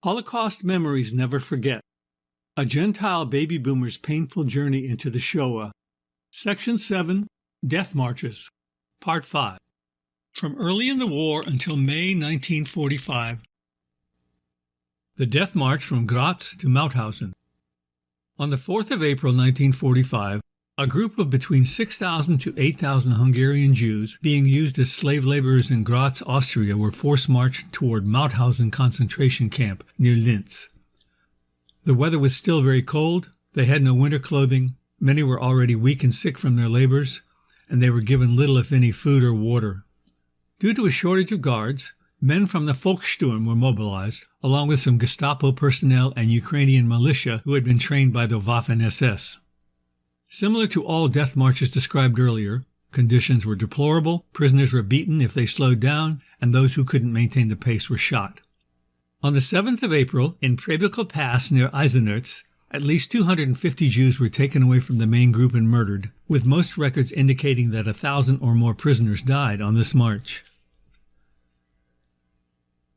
Holocaust Memories Never Forget. A Gentile baby boomer's painful journey into the Shoah. Section 7, Death Marches. Part 5. From early in the war until May 1945. The Death March from Graz to Mauthausen. On the 4th of April 1945, a group of between 6,000 to 8,000 Hungarian Jews being used as slave laborers in Graz, Austria, were force-marched toward Mauthausen concentration camp near Linz. The weather was still very cold, they had no winter clothing, many were already weak and sick from their labors, and they were given little if any food or water. Due to a shortage of guards, men from the Volkssturm were mobilized, along with some Gestapo personnel and Ukrainian militia who had been trained by the Waffen-SS. Similar to all death marches described earlier, conditions were deplorable, prisoners were beaten if they slowed down, and those who couldn't maintain the pace were shot. On the 7th of April, in Prebical Pass near Eisenerz, at least 250 Jews were taken away from the main group and murdered, with most records indicating that 1,000 or more prisoners died on this march.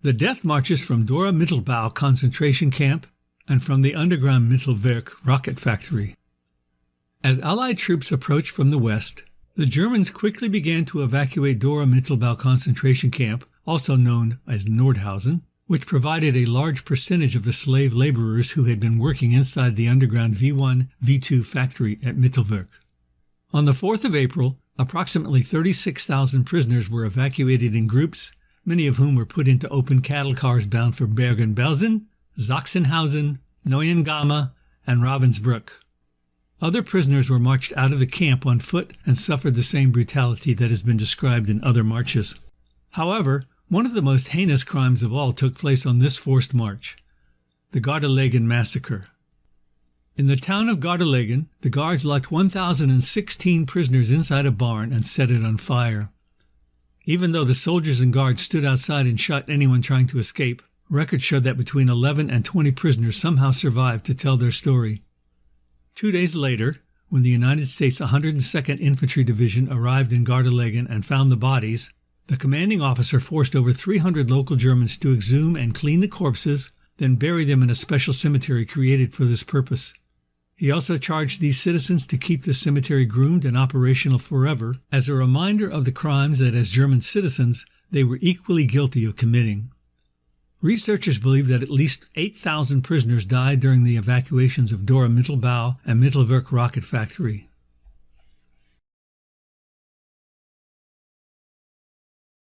The death marches from Dora Mittelbau concentration camp and from the underground Mittelwerk rocket factory. As Allied troops approached from the west, the Germans quickly began to evacuate Dora Mittelbau concentration camp, also known as Nordhausen, which provided a large percentage of the slave laborers who had been working inside the underground V1, V2 factory at Mittelwerk. On the 4th of April, approximately 36,000 prisoners were evacuated in groups, many of whom were put into open cattle cars bound for Bergen-Belsen, Sachsenhausen, Neuengamme, and Ravensbrück. Other prisoners were marched out of the camp on foot and suffered the same brutality that has been described in other marches. However, one of the most heinous crimes of all took place on this forced march, the Gardelegen massacre. In the town of Gardelegen, the guards locked 1,016 prisoners inside a barn and set it on fire. Even though the soldiers and guards stood outside and shot anyone trying to escape, records show that between 11 and 20 prisoners somehow survived to tell their story. 2 days later, when the United States 102nd Infantry Division arrived in Gardelegen and found the bodies, the commanding officer forced over 300 local Germans to exhume and clean the corpses, then bury them in a special cemetery created for this purpose. He also charged these citizens to keep the cemetery groomed and operational forever, as a reminder of the crimes that as German citizens they were equally guilty of committing. Researchers believe that at least 8,000 prisoners died during the evacuations of Dora Mittelbau and Mittelwerk rocket factory.